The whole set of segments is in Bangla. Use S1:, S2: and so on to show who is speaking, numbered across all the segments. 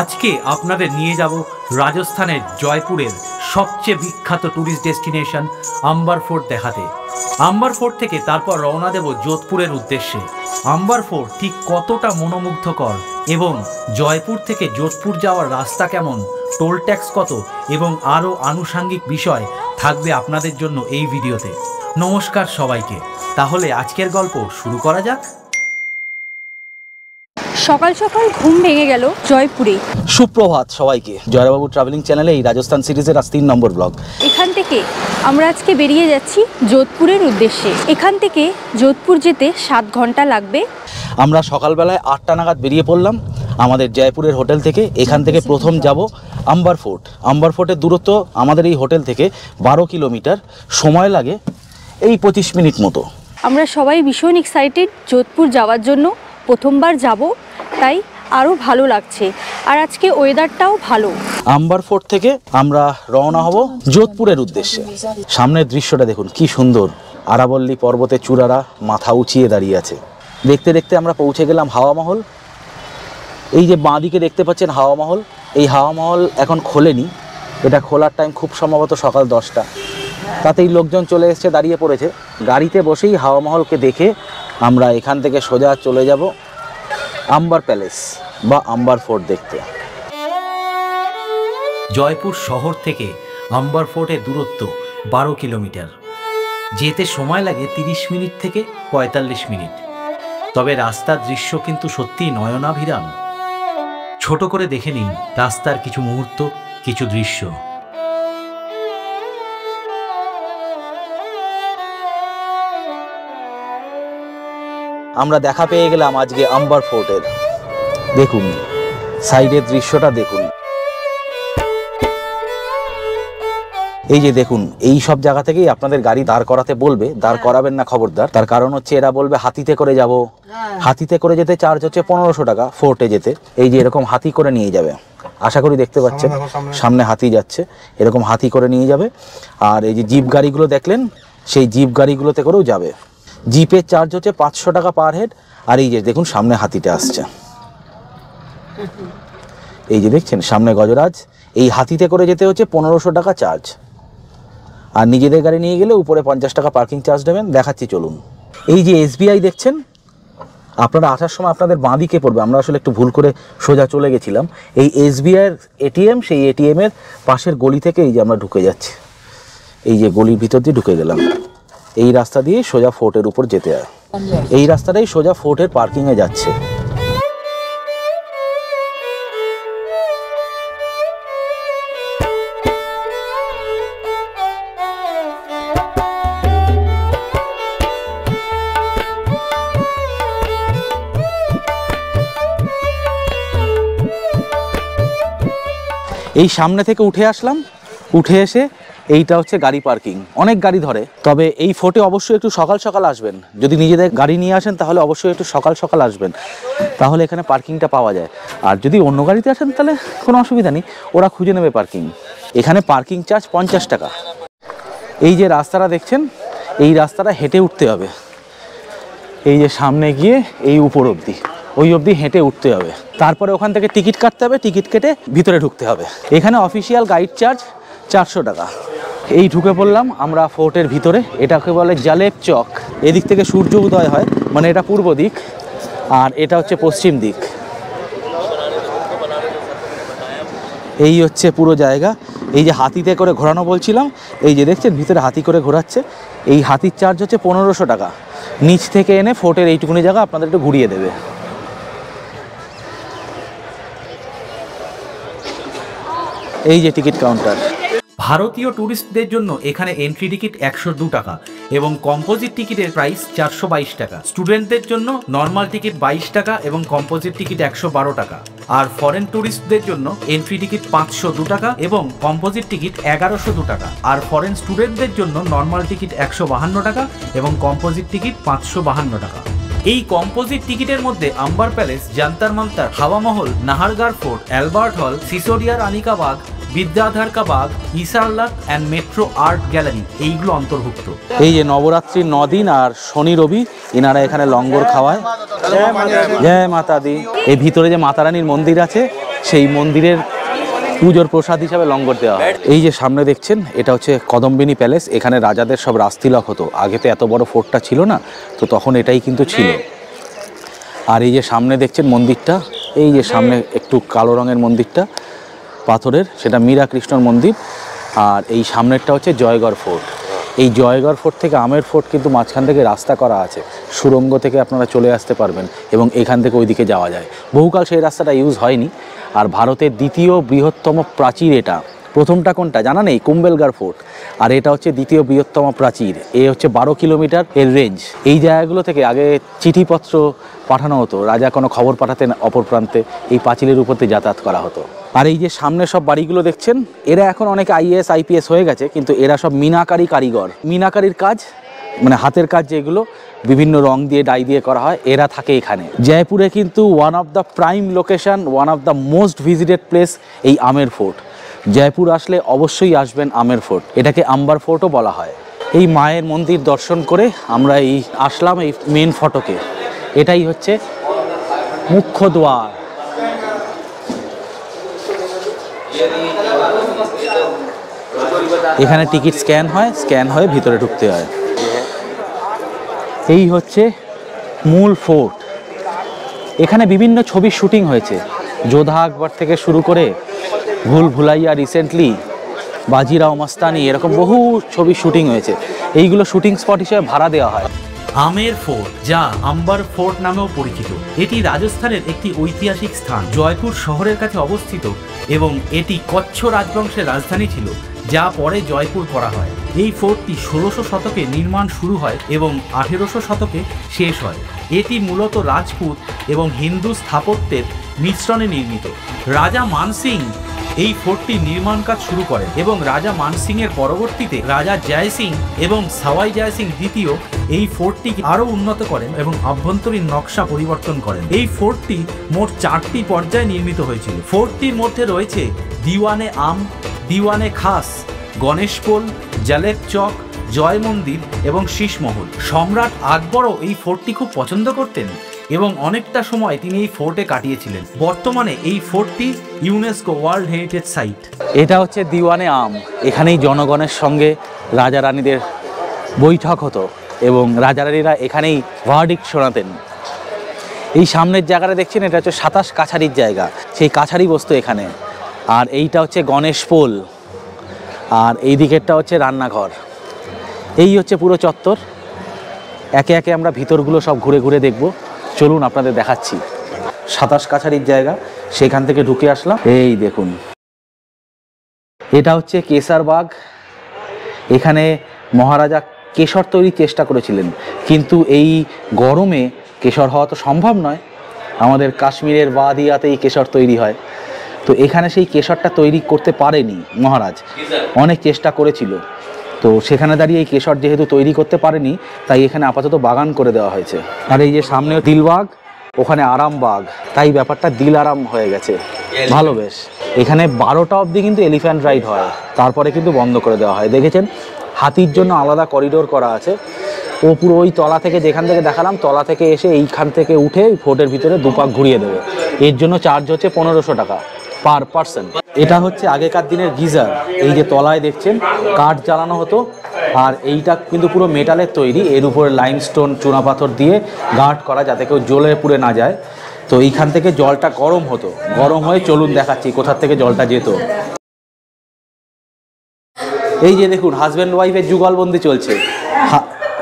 S1: আজকে আপনাদের নিয়ে যাব রাজস্থানের জয়পুরের সবচেয়ে বিখ্যাত ট্যুরিস্ট ডেস্টিনেশন আম্বার ফোর্ট দেখাতে। আম্বার ফোর্ট থেকে তারপর রওনা দেব যোধপুরের উদ্দেশ্যে। আম্বার ফোর্ট ঠিক কতটা মনোমুগ্ধকর এবং জয়পুর থেকে যোধপুর যাওয়ার রাস্তা কেমন, টোল ট্যাক্স কত এবং আরও আনুষঙ্গিক বিষয় থাকবে আপনাদের জন্য এই ভিডিওতে। নমস্কার সবাইকে, তাহলে আজকের গল্প শুরু করা যাক।
S2: সকাল সকাল ঘুম ভেঙে গেল জয়পুরে।
S3: সুপ্রভাত সবাইকে, জয়বাবু ট্রাভেলিং চ্যানেলে এই রাজস্থান সিরিজের আজ 3 নম্বর ব্লগ।
S2: এখান থেকে আমরা আজকে বেরিয়ে যাচ্ছি যোধপুরের উদ্দেশ্যে। এখান থেকে যোধপুর যেতে 7 ঘন্টা লাগবে।
S3: আমরা সকালবেলায় 8টা নাগাদ বেরিয়ে পড়লাম আমাদের জয়পুরের হোটেল থেকে। এখান থেকে প্রথম যাব আম্বার ফোর্ট। আম্বার ফোর্টের দূরত্ব আমাদের এই হোটেল থেকে 12 কিলোমিটার, সময় লাগে এই 25 মিনিট মতো।
S2: আমরা সবাই ভীষণ এক্সাইটেড যোধপুর যাওয়ার জন্য, প্রথমবার যাব, তাই আরও ভালো লাগছে। আর আজকে ওয়েদারটাও ভালো।
S3: আম্বার ফোর্ট থেকে আমরা রওনা হব যোধপুরের উদ্দেশ্যে। সামনের দৃশ্যটা দেখুন কি সুন্দর, আরাবল্লী পর্বতের চূড়ারা মাথা উঁচিয়ে দাঁড়িয়ে আছে। দেখতে দেখতে আমরা পৌঁছে গেলাম হাওয়া মহল। এই যে বাঁদিকে দেখতে পাচ্ছেন হাওয়া মহল, এই হাওয়া মহল এখন খোলেনি, এটা খোলার টাইম খুব সম্ভবত সকাল 10টা। তাতেই লোকজন চলে এসছে, দাঁড়িয়ে পড়েছে। গাড়িতে বসেই হাওয়া মহলকে দেখে আমরা এখান থেকে সোজা চলে যাব আম্বার প্যালেস বা আম্বার ফোর্ট দেখতে।
S1: জয়পুর শহর থেকে আম্বার ফোর্টের দূরত্ব 12 কিলোমিটার। যেতে সময় লাগে 30 মিনিট থেকে 45 মিনিট। তবে রাস্তার দৃশ্য কিন্তু সত্যিই নয়নাভিরাম। ছোট করে দেখে নিন রাস্তার কিছু মুহূর্ত, কিছু দৃশ্য।
S3: আমরা দেখা পেয়ে গেলাম আজকে আম্বার ফোর্টের। দেখুন সাইডের দৃশ্যটা দেখুন। এই যে দেখুন, এই সব জায়গা থেকেই আপনাদের গাড়ি দাঁড় করাতে বলবে। দাঁড় করাবেন না খবরদার, তার কারণ হচ্ছে এরা বলবে হাতিতে করে যাব। হাতিতে করে যেতে চার্জ হচ্ছে 1500 টাকা ফোর্টে যেতে। এই যে এরকম হাতি করে নিয়ে যাবে, আশা করি দেখতে পাচ্ছেন সামনে হাতি যাচ্ছে, এরকম হাতি করে নিয়ে যাবে। আর এই যে জিপ গাড়িগুলো দেখলেন, সেই জিপ গাড়িগুলোতে করেও যাবে। জিপের চার্জ হচ্ছে 500 টাকা পার হেড। আর এই যে দেখুন সামনে হাতিটা আসছে, এই যে দেখছেন সামনে গজরাজ। এই হাতিতে করে যেতে হচ্ছে 1500 টাকা চার্জ। আর নিজেদের গাড়ি নিয়ে গেলে উপরে 50 টাকা পার্কিং চার্জ দেবেন। দেখাচ্ছি চলুন। এই যে এসবিআই দেখছেন, আপনারা আসার সময় আপনাদের বাঁদিকে পড়বে। আমরা আসলে একটু ভুল করে সোজা চলে গেছিলাম। এই এসবিআইয়ের এটিএম, সেই এটিএমের পাশের গলি থেকে এই যে আমরা ঢুকে যাচ্ছি। এই যে গলির ভিতর দিয়ে ঢুকে গেলাম। এই রাস্তা দিয়ে সোজা ফোর্টের উপর যেতে হয়। এই রাস্তাটাই সোজা ফোর্টের পার্কিংয়ে যাচ্ছে। এই সামনে থেকে উঠে আসলাম, উঠে এসে এইটা হচ্ছে গাড়ি পার্কিং। অনেক গাড়ি ধরে, তবে এই ফোর্টে অবশ্যই একটু সকাল সকাল আসবেন। যদি নিজেদের গাড়ি নিয়ে আসেন তাহলে অবশ্যই একটু সকাল সকাল আসবেন, তাহলে এখানে পার্কিংটা পাওয়া যায়। আর যদি অন্য গাড়িতে আসেন তাহলে কোনো অসুবিধা নেই, ওরা খুঁজে নেবে পার্কিং। এখানে পার্কিং চার্জ 50 টাকা। এই যে রাস্তাটা দেখছেন, এই রাস্তাটা হেঁটে উঠতে হবে। এই যে সামনে গিয়ে এই উপর অবধি, ওই অবধি হেঁটে উঠতে হবে। তারপরে ওখান থেকে টিকিট কাটতে হবে, টিকিট কেটে ভিতরে ঢুকতে হবে। এখানে অফিসিয়াল গাইড চার্জ 400 টাকা। এই ঢুকে পড়লাম আমরা ফোর্টের ভিতরে। এটাকে বলে জালেব চক। এদিক থেকে সূর্য উদয় হয়, মানে এটা পূর্ব দিক, আর এটা হচ্ছে পশ্চিম দিক। এই হচ্ছে পুরো জায়গা। এই যে হাতিতে করে ঘোরানো বলছিলাম, এই যে দেখছেন ভিতরে হাতি করে ঘোরাচ্ছে। এই হাতির চার্জ হচ্ছে 1500 টাকা। নিচ থেকে এনে ফোর্টের এইটুকুনি জায়গা আপনাদের একটু ঘুরিয়ে দেবে। এই যে টিকিট কাউন্টার।
S1: ভারতীয় ট্যুরিস্টদের জন্য এখানে এন্ট্রি টিকিট 102 টাকা এবং কম্পোজিট টিকিটের প্রাইস 422 টাকা। স্টুডেন্টদের জন্য নর্মাল টিকিট 22 টাকা এবং কম্পোজিট টিকিট 112 টাকা। আর ফরেন ট্যুরিস্টদের জন্য এন্ট্রি টিকিট 502 টাকা এবং কম্পোজিট টিকিট 1102 টাকা। আর ফরেন স্টুডেন্টদের জন্য নর্মাল টিকিট 152 টাকা এবং কম্পোজিট টিকিট 552 টাকা। এই কম্পোজিট টিকিটের মধ্যে আম্বার প্যালেস, জান্তার মান্তার, হাওয়া মহল, নাহারগড় ফোর্ট, অ্যালবার্ট হল, সিসোডিয়ার আনিকা বাগ, বিদ্যাধর কা বাগ, ইসারলাক অ্যান্ড মেট্রো আর্ট গ্যালারি এইগুলো অন্তর্ভুক্ত।
S3: এই যে নবরাত্রির 9 দিন আর শনি রবি এনারা এখানে লঙ্গর খাওয়ায়। জয় মাতা দি। এই ভিতরে যে মাতারানীর মন্দির আছে সেই মন্দিরের পুজোর প্রসাদ হিসাবে লঙ্গর দেওয়া হয়। এই যে সামনে দেখছেন এটা হচ্ছে কদম্বিনী প্যালেস, এখানে রাজাদের সব রাজতিলক হতো। আগে তো এত বড় ফোর্টটা ছিল না, তো তখন এটাই কিন্তু ছিল। আর এই যে সামনে দেখছেন মন্দিরটা, এই যে সামনে একটু কালো রঙের মন্দিরটা পাথরের, সেটা মীরা কৃষ্ণর মন্দির। আর এই সামনেরটা হচ্ছে জয়গড় ফোর্ট। এই জয়গড় ফোর্ট থেকে আমের ফোর্ট কিন্তু মাঝখান থেকে রাস্তা করা আছে, সুড়ঙ্গ থেকে আপনারা চলে আসতে পারবেন এবং এখান থেকে ওইদিকে যাওয়া যায়। বহুকাল সেই রাস্তাটা ইউজ হয়নি। আর ভারতের দ্বিতীয় বৃহত্তম প্রাচীর এটা। প্রথমটা কোনটা জানা নেই? কুম্বেলগড় ফোর্ট। আর এটা হচ্ছে দ্বিতীয় বৃহত্তম প্রাচীর। এ হচ্ছে 12 কিলোমিটার এর রেঞ্জ। এই জায়গাগুলো থেকে আগে চিঠিপত্র পাঠানো হতো, রাজা কোনো খবর পাঠাতেন অপর প্রান্তে, এই পাঁচিলের উপর দিয়ে যাতায়াত করা হতো। আর এই যে সামনে সব বাড়িগুলো দেখছেন, এরা এখন অনেকে IAS IPS হয়ে গেছে, কিন্তু এরা সব মিনাকারি কারিগর। মিনাকারির কাজ মানে হাতের কাজ, যেগুলো বিভিন্ন রং দিয়ে ডাই দিয়ে করা হয়, এরা থাকে এখানে। জয়পুরে কিন্তু one of the prime location, one of the most visited place এই আমের ফোর্ট। জয়পুর আসলে অবশ্যই আসবেন আমের ফোর্ট, এটাকে আম্বার ফোর্টও বলা হয়। এই মায়ের মন্দির দর্শন করে আমরা এই আসলাম এই মেন ফটকে। এটাই হচ্ছে মুখ্য দ্বার। এখানে টিকিট স্ক্যান হয়, স্ক্যান হয়ে ভিতরে ঢুকতে হয়। এই হচ্ছে মূল ফোর্ট। এখানে বিভিন্ন ছবির শুটিং হয়েছে, যোধা আকবর থেকে শুরু করে ভুল ভুলাইয়া, রিসেন্টলি বাজিরাও মস্তানি, এরকম বহু ছবির শুটিং হয়েছে। এইগুলো শুটিং স্পট হিসেবে ভাড়া দেওয়া হয়।
S1: আমের ফোর্ট, যা আম্বার ফোর্ট নামেও পরিচিত, এটি রাজস্থানের একটি ঐতিহাসিক স্থান, জয়পুর শহরের কাছে অবস্থিত এবং এটি কচ্ছ রাজবংশের রাজধানী ছিল, যা পরে জয়পুর করা হয়। এই ফোর্টটি 1600 শতকে নির্মাণ শুরু হয় এবং 1800 শতকে শেষ হয়। এটি মূলত রাজপুত এবং হিন্দু স্থাপত্যের মিশ্রণে নির্মিত। রাজা মানসিং এই ফোর্টটি নির্মাণ কাজ শুরু করেন এবং রাজা মানসিং এর পরবর্তীতে রাজা জয় সিং এবং সাওয়াই জয় সিং দ্বিতীয় এই ফোর্টটিকে আরও উন্নত করেন এবং আভ্যন্তরীণ নকশা পরিবর্তন করেন। এই ফোর্টটি মোট 4টি পর্যায়ে নির্মিত হয়েছিল। ফোর্টটির মধ্যে রয়েছে দিওয়ানে আম, দিওয়ানে খাস, গণেশপোল, জালেব চক, জয় মন্দির এবং শীষমহল। সম্রাট আকবরও এই ফোর্টটি খুব পছন্দ করতেন এবং অনেকটা সময় তিনি এই ফোর্টে কাটিয়েছিলেন। বর্তমানে এই ফোর্টটি ইউনেস্কো ওয়ার্ল্ড হেরিটেজ সাইট।
S3: এটা হচ্ছে দিওয়ানে আম। এখানেই জনগণের সঙ্গে রাজা রানীদের বৈঠক হতো এবং রাজা রানীরা এখানেই ভার্ডিক্ট শোনাতেন। এই সামনের জায়গাটা দেখছেন, এটা হচ্ছে 27 কাছারির জায়গা, সেই কাছারি বস্তু এখানে। আর এইটা হচ্ছে গণেশ পোল, আর এই দিকেরটা হচ্ছে রান্নাঘর। এই হচ্ছে পুরো চত্বর। একে একে আমরা ভিতরগুলো সব ঘুরে ঘুরে দেখব। চলুন আপনাদের দেখাচ্ছি। 27 কাছারির জায়গা, সেখান থেকে ঢুকে আসলাম। এই দেখুন, এটা হচ্ছে কেশরবাগ। এখানে মহারাজা কেশর তৈরির চেষ্টা করেছিলেন, কিন্তু এই গরমে কেশর হওয়া তো সম্ভব নয়। আমাদের কাশ্মীরের ওয়াদিয়াতেই কেশর তৈরি হয়, তো এখানে সেই কেশরটা তৈরি করতে পারেনি মহারাজ। অনেক চেষ্টা করেছিল, তো সেখানে দাঁড়িয়ে এই কেশর যেহেতু তৈরি করতে পারেনি, তাই এখানে আপাতত বাগান করে দেওয়া হয়েছে। আর এই যে সামনে দিলবাগ, ওখানে আরামবাগ, তাই ব্যাপারটা দিল আরাম হয়ে গেছে। ভালো বেশ। এখানে 12টা অবধি কিন্তু এলিফ্যান্ট রাইড হয়, তারপরে কিন্তু বন্ধ করে দেওয়া হয়। দেখেছেন, হাতির জন্য আলাদা করিডোর করা আছে। ও পুরো ওই তলা থেকে, যেখান থেকে দেখালাম, তলা থেকে এসে এইখান থেকে উঠে ফোর্টের ভিতরে দুপাক ঘুরিয়ে দেবে। এর জন্য চার্জ হচ্ছে 1500 টাকা পার পার্সন। এটা হচ্ছে আগেকার দিনের গিজার। এই যে তলায় দেখছেন কাঠ জ্বালানো হতো, আর এইটা কিন্তু পুরো মেটালের তৈরি। এর উপরে লাইমস্টোন চুনাপাথর দিয়ে গার্ড করা, যাতে কেউ জ্বলে পুড়ে না যায়। তো এইখান থেকে জলটা গরম হতো, গরম হয়ে, চলুন দেখাচ্ছি কোথার থেকে জলটা যেত। এই যে দেখুন, হাজব্যান্ড ওয়াইফের যুগলবন্দি চলছে।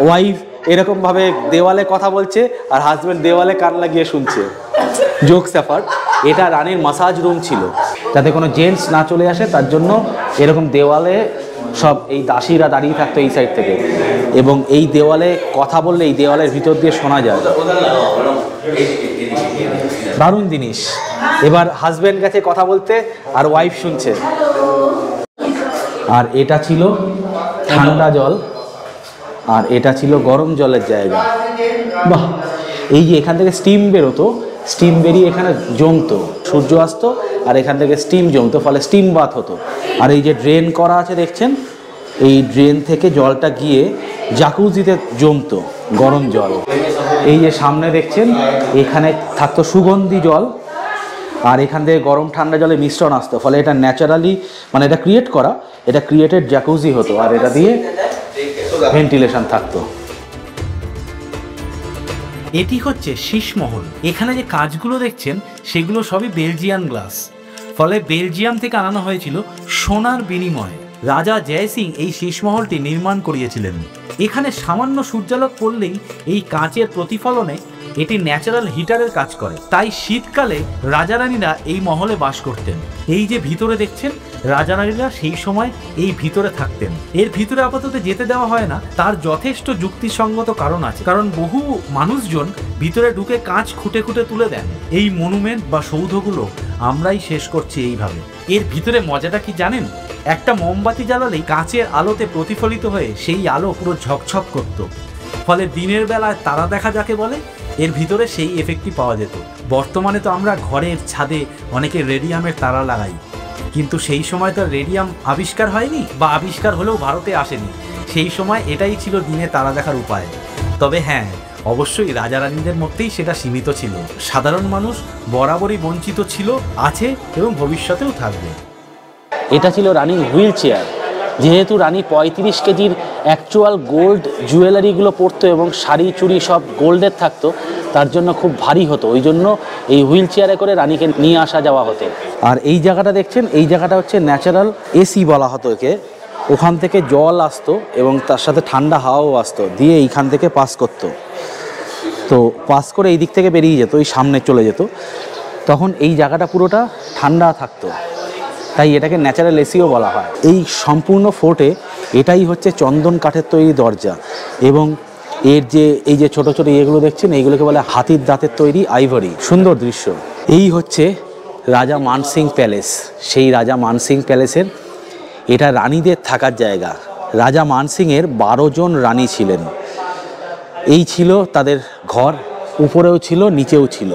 S3: ওয়াইফ এরকমভাবে দেওয়ালে কথা বলছে আর হাজব্যান্ড দেওয়ালে কান লাগিয়ে শুনছে। জোক স্যাফার। এটা রানীর মাসাজ রুম ছিল, যাতে কোনো জেন্টস না চলে আসে, তার জন্য এরকম দেওয়ালে সব এই দাসীরা দাঁড়িয়ে থাকতো এই সাইড থেকে, এবং এই দেওয়ালে কথা বললে এই দেওয়ালের ভিতর দিয়ে শোনা যায়। দারুণ জিনিস। এবার হাজব্যান্ড গেছে কথা বলতে আর ওয়াইফ শুনছে। আর এটা ছিল ঠান্ডা জল, আর এটা ছিল গরম জলের জায়গা। বাহ! এই যে এখান থেকে স্টিম বেরোতো, স্টিম বেরিয়ে এখানে জমতো, সূর্য আসতো আর এখান থেকে স্টিম জমতো, ফলে স্টিম বাথ হতো। আর এই যে ড্রেন করা আছে দেখছেন, এই ড্রেন থেকে জলটা গিয়ে জাকুজিতে জমতো গরম জল। এই যে সামনে দেখছেন, এখানে থাকতো সুগন্ধি জল, আর এখান থেকে গরম ঠান্ডা জলে মিশ্রণ আসতো, ফলে এটা ন্যাচারালি মানে এটা ক্রিয়েট করা, এটা ক্রিয়েটেড জ্যাকুজি হতো আর এটা দিয়ে ভেন্টিলেশন থাকতো।
S1: এটি হচ্ছে শীষমহল। এখানে যে কাজগুলো দেখছেন সেগুলো সবই বেলজিয়ান গ্লাস, ফলে বেলজিয়াম থেকে আনানো হয়েছিল সোনার বিনিময়ে। রাজা জয় সিং এই শীষমহলটি নির্মাণ করিয়েছিলেন। এখানে সামান্য সূর্যালোক পড়লেই এই কাঁচের প্রতিফলনে এটি ন্যাচারাল হিটারের কাজ করে, তাই শীতকালে রাজারানীরা এই মহলে বাস করতেন। এই যে ভিতরে দেখছেন, রাজারানীরা সেই সময় এই ভিতরে থাকতেন। এর ভিতরে আপাতত যেতে দেওয়া হয় না, তার যথেষ্ট যুক্তিসঙ্গত কারণ আছে, কারণ বহু মানুষজন ভিতরে ঢুকে কাঁচ খুঁটে খুঁটে তুলে দেন। এই মনুমেন্ট বা সৌধগুলো আমরাই শেষ করছি এইভাবে। এর ভিতরে মজাটা কি জানেন? একটা মোমবাতি জ্বালালেই কাঁচের আলোতে প্রতিফলিত হয়ে সেই আলো পুরো ঝকঝক করত, ফলে দিনের বেলায় তারা দেখা যাকে বলে, এর ভিতরে সেই এফেক্টটি পাওয়া যেত। বর্তমানে তো আমরা ঘরের ছাদে অনেকে রেডিয়ামের তারা লাগাই, কিন্তু সেই সময় তো রেডিয়াম আবিষ্কার হয়নি, বা আবিষ্কার হলেও ভারতে আসেনি। সেই সময় এটাই ছিল দিনে তারা দেখার উপায়। তবে হ্যাঁ, অবশ্যই রাজারানীদের মধ্যেই সেটা সীমিত ছিল। সাধারণ মানুষ বরাবরই বঞ্চিত ছিল, আছে এবং ভবিষ্যতেও থাকবে।
S3: এটা ছিল রানীর হুইল চেয়ার। যেহেতু রানী 35 কেজির অ্যাকচুয়াল গোল্ড জুয়েলারিগুলো পরতো এবং শাড়ি চুড়ি সব গোল্ডের থাকতো, তার জন্য খুব ভারী হতো, ওই জন্য এই হুইল চেয়ারে করে রানীকে নিয়ে আসা যাওয়া হতো। আর এই জায়গাটা দেখছেন, এই জায়গাটা হচ্ছে ন্যাচারাল এসি বলা হতো একে। ওখান থেকে জল আসতো এবং তার সাথে ঠান্ডা হাওয়াও আসতো, দিয়ে এইখান থেকে পাস করতো। তো পাস করে এই দিক থেকে বেরিয়ে যেত, এই সামনে চলে যেত, তখন এই জায়গাটা পুরোটা ঠান্ডা থাকতো, তাই এটাকে ন্যাচারাল এসিও বলা হয়। এই সম্পূর্ণ ফোর্টে এটাই হচ্ছে চন্দন কাঠের তৈরি দরজা, এবং এর যে এই যে ছোট ছোট ইয়েগুলো দেখছেন, এইগুলোকে বলে হাতির দাঁতের তৈরি আইভরি। সুন্দর দৃশ্য। এই হচ্ছে রাজা মানসিং প্যালেস। সেই রাজা মানসিং প্যালেসের এটা রানীদের থাকার জায়গা। রাজা মানসিংয়ের 12 জন রানী ছিলেন। এই ছিল তাদের ঘর, উপরেও ছিল নিচেও ছিল।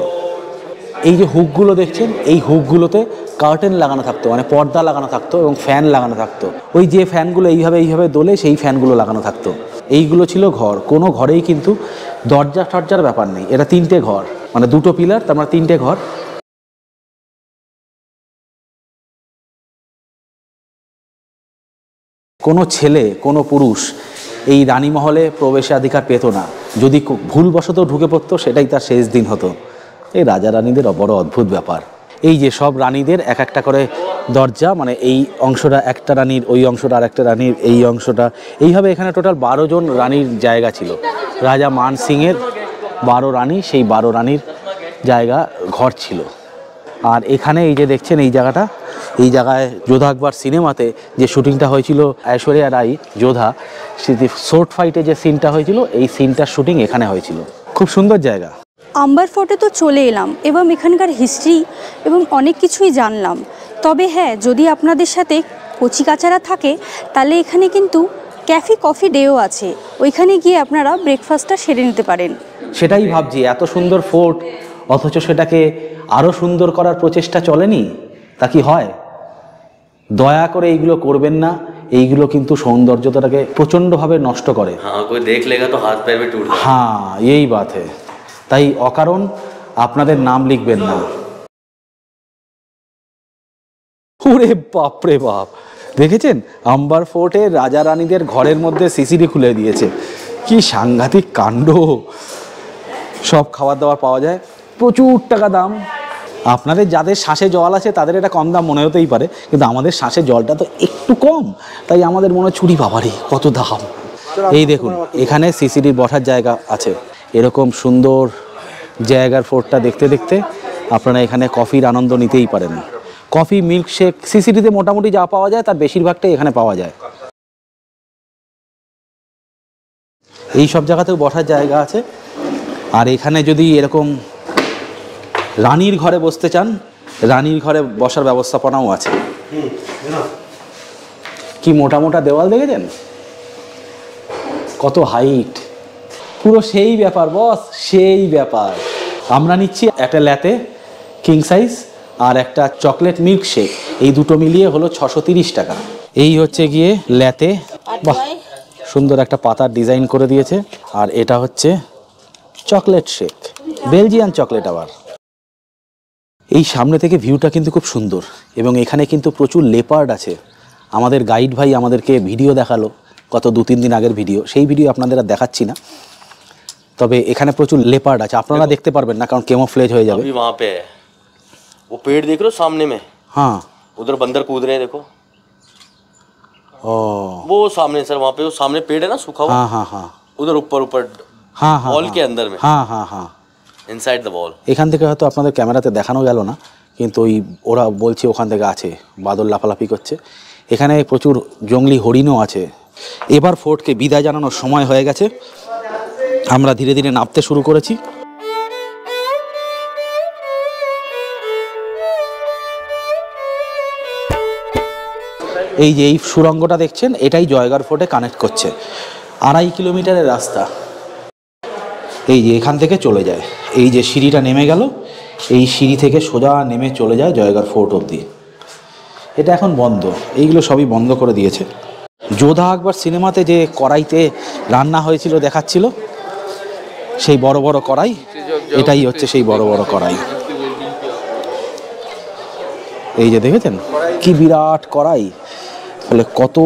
S3: এই যে হুকগুলো দেখছেন, এই হুকগুলোতে কার্টেন লাগানো থাকতো, মানে পর্দা লাগানো থাকতো এবং ফ্যান লাগানো থাকতো। ওই যে ফ্যানগুলো এইভাবে দোলে, সেই ফ্যানগুলো লাগানো থাকতো। এইগুলো ছিল ঘর। কোনো ঘরেই কিন্তু দরজা টরজার ব্যাপার নেই। এটা 3টে ঘর, মানে 2টো পিলার, তার মানে 3টে ঘর। কোনো ছেলে, কোনো পুরুষ এই রানীমহলে প্রবেশাধিকার পেত না। যদি ভুলবশত ঢুকে পড়তো, সেটাই তার শেষ দিন হতো। এই রাজা রানীদের বড় অদ্ভুত ব্যাপার। এই যে সব রানীদের এক একটা করে দরজা, মানে এই অংশটা একটা রানীর, ওই অংশটা আর একটা রানীর, এই অংশটা, এইভাবে এখানে টোটাল 12 জন রানীর জায়গা ছিল। রাজা মানসিংয়ের 12 রানী, সেই 12 রানীর জায়গা ঘর ছিল। আর এখানে এই যে দেখছেন এই জায়গাটা, এই জায়গায় যোধা আকবর সিনেমাতে যে শুটিংটা হয়েছিল, ঐশ্বরিয়া রাই যোধা, সেটি শর্ট ফাইটে যে সিনটা হয়েছিল, এই সিনটার শুটিং এখানে হয়েছিল। খুব সুন্দর জায়গা।
S2: আম্বার ফোর্টে তো চলে এলাম এবং এখানকার হিস্ট্রি এবং অনেক কিছুই জানলাম। তবে হ্যাঁ, যদি আপনাদের সাথে কচিকাচারা থাকে, তাহলে এখানে কিন্তু ক্যাফে কফি ডেও আছে, ওইখানে গিয়ে আপনারা ব্রেকফাস্টটা সেরে নিতে পারেন।
S3: সেটাই ভাবছি, এত সুন্দর ফোর্ট অথচ সেটাকে আরও সুন্দর করার প্রচেষ্টা চলেনি, তা কি হয়? দয়া করে এইগুলো করবেন না। এইগুলো কিন্তু সৌন্দর্যতাটাকে প্রচণ্ডভাবে নষ্ট করে।
S4: हाँ कोई देख लेगा तो हाथ पैर भी टूट जाएगा।
S3: হ্যাঁ, এই বাত হে। তাই অকারণ আপনাদের নাম লিখবেন না। ওরে বাপ রে বাপ, দেখেছেন আম্বার ফোর্টে রাজা রানীদের ঘরের মধ্যে সিসিডি খুলে দিয়েছে। কি সাংঘাতিক কাণ্ড! সব খাবার দাবার পাওয়া যায়, প্রচুর টাকা দাম। আপনাদের যাদের শ্বাসে জল আছে তাদের এটা কম দাম মনে হতেই পারে, কিন্তু আমাদের শ্বাসে জলটা তো একটু কম, তাই আমাদের মনে হয় ছুরি বাবারে কত দাম। এই দেখুন, এখানে সিসিডির বসার জায়গা আছে। এরকম সুন্দর জায়গার ফোর্টটা দেখতে দেখতে আপনারা এখানে কফির আনন্দ নিতেই পারেন। কফি, মিল্কশেক, সিসিডিতে মোটামুটি যা পাওয়া যায় তার বেশিরভাগটাই এখানে পাওয়া যায়। এই সব জায়গাতেও বসার জায়গা আছে। আর এখানে যদি এরকম রানীর ঘরে বসতে চান, রানীর ঘরে বসার ব্যবস্থাপনাও আছে। কি মোটা মোটা দেওয়াল দেখেছেন, কত হাইট, পুরো সেই ব্যাপার বস, সেই ব্যাপার। আমরা নিচ্ছি একটা ল্যাতে কিং সাইজ আর একটা চকলেট মিল্কশেক, এই দুটো মিলিয়ে হলো 630 টাকা। এই হচ্ছে গিয়ে ল্যাতে, বাহ সুন্দর একটা পাতার ডিজাইন করে দিয়েছে। আর এটা হচ্ছে চকলেট শেক, বেলজিয়ান চকলেট আবার। এই সামনে থেকে ভিউটা কিন্তু খুব সুন্দর এবং এখানে কিন্তু প্রচুর লেপার্ড আছে। আমাদের গাইড ভাই আমাদেরকে ভিডিও দেখালো, গত 2-3 দিন আগের ভিডিও, সেই ভিডিও আপনাদের আর দেখাচ্ছি না। তবে এখানে প্রচুর লেপার্ড আছে, আপনারা দেখতে পারবেন না কারণ কেমোফ্লেজ হয়ে যাবে।
S4: अभी वहाँ पे है वो पेड़ देख रहे हो सामने में,
S3: हाँ
S4: उधर बंदर कूद रहे हैं देखो।
S3: ओ
S4: वो सामने सर, वहाँ पे वो सामने पेड़ है ना सूखा हुआ,
S3: हाँ हाँ हाँ
S4: उधर ऊपर ऊपर
S3: हाँ हाँ
S4: वॉल के अंदर में,
S3: हाँ हाँ हाँ
S4: इनसाइड द वॉल।
S3: এখান থেকে হয়তো আপনাদের ক্যামেরাতে দেখানো গেল না, কিন্তু ওই ওরা বলছে ওখান থেকে আছে, বাদল লাফালাফি করছে। এখানে প্রচুর জংলি হরিণও আছে। এবার ফোর্টকে বিদায় জানানোর সময় হয়ে গেছে, আমরা ধীরে ধীরে নামতে শুরু করেছি। এই যে এই সুড়ঙ্গটা দেখছেন, এটাই জয়গড় ফোর্টে কানেক্ট করছে। 2.5 কিলোমিটারের রাস্তা এই যে এখান থেকে চলে যায়। এই যে সিঁড়িটা নেমে গেল, এই সিঁড়ি থেকে সোজা নেমে চলে যায় জয়গড় ফোর্ট অবধি। এটা এখন বন্ধ, এইগুলো সবই বন্ধ করে দিয়েছে। যোধা আকবর সিনেমাতে যে কড়াইতে রান্না হয়েছিল দেখাচ্ছিল, সেই বড় বড় কড়াই, এটাই হচ্ছে সেই বড় বড় কড়াই। এই যে দেখেছেন কি বিরাট কড়াই, ফলে কত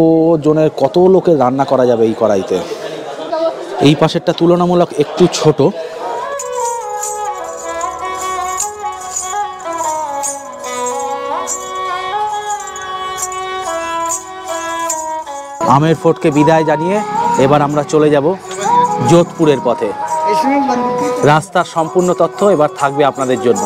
S3: জনের কত লোকের রান্না করা যাবে এই কড়াইতে। এই পাশেরটা তুলনামূলক একটু ছোট। আমের ফোর্টকে বিদায় জানিয়ে এবার আমরা চলে যাব যোধপুরের পথে। রাস্তার সম্পূর্ণ তথ্য এবার থাকবে আপনাদের জন্য।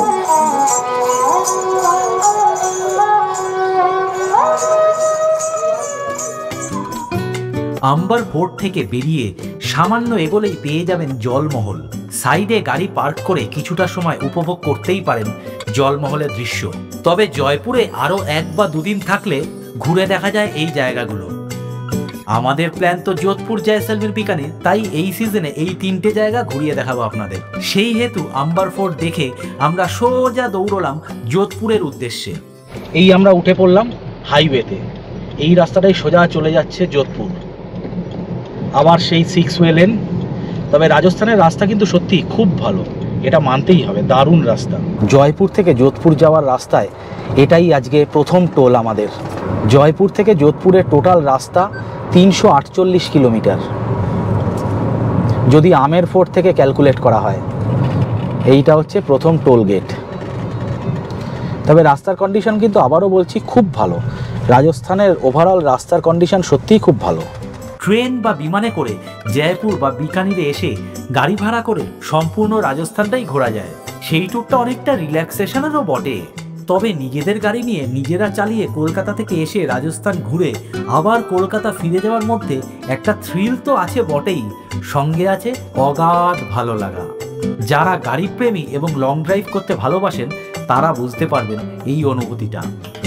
S1: আম্বার ফোর্ট থেকে বেরিয়ে সামান্য এগোলেই পেয়ে যাবেন জলমহল। সাইডে গাড়ি পার্ক করে কিছুটা সময় উপভোগ করতেই পারেন জলমহলের দৃশ্য। তবে জয়পুরে আরও 1 বা 2 দিন থাকলে ঘুরে দেখা যায় এই জায়গাগুলো। আমাদের প্ল্যান তো যোধপুর, জয়সলমীর, বিকানির, তাই এই সিজনে এই 3টে জায়গা ঘুরিয়ে দেখাবো আপনাদের। সেই হেতু আম্বার ফোর্ট দেখে আমরা সোজা দৌড়লাম যোধপুরের উদ্দেশ্যে।
S3: এই আমরা উঠে পড়লাম হাইওয়েতে, এই রাস্তাটাই সোজা চলে যাচ্ছে যোধপুর, আবার সেই 6 ওয়ে লেন। তবে রাজস্থানের রাস্তা কিন্তু সত্যি খুব ভালো, এটা মানতেই হবে, দারুণ রাস্তা। জয়পুর থেকে যোধপুর যাওয়ার রাস্তায় এটাই আজকে প্রথম টোল আমাদের। জয়পুর থেকে যোধপুরের টোটাল রাস্তা 348 কিলোমিটার, যদি আমের ফোর্ট থেকে ক্যালকুলেট করা হয়। এইটা হচ্ছে প্রথম টোল গেট। তবে রাস্তার কন্ডিশন কিন্তু আবারও বলছি খুব ভালো। রাজস্থানের ওভারঅল রাস্তার কন্ডিশন সত্যিই খুব ভালো।
S1: ট্রেন বা বিমানে করে জয়পুর বা বিকানিরে এসে গাড়ি ভাড়া করে সম্পূর্ণ রাজস্থানটাই ঘোরা যায়। সেই ট্যুরটা অনেকটা রিল্যাক্সেশনেরও বটে। তবে নিজেদের গাড়ি নিয়ে নিজেরা চালিয়ে কলকাতা থেকে এসে রাজস্থান ঘুরে আবার কলকাতা ফিরে যাওয়ার মধ্যে একটা থ্রিল তো আছে বটেই, সঙ্গে আছে অগাধ ভালো লাগা। যারা গাড়ি প্রেমী এবং লং ড্রাইভ করতে ভালোবাসেন তারা বুঝতে পারবেন এই অনুভূতিটা।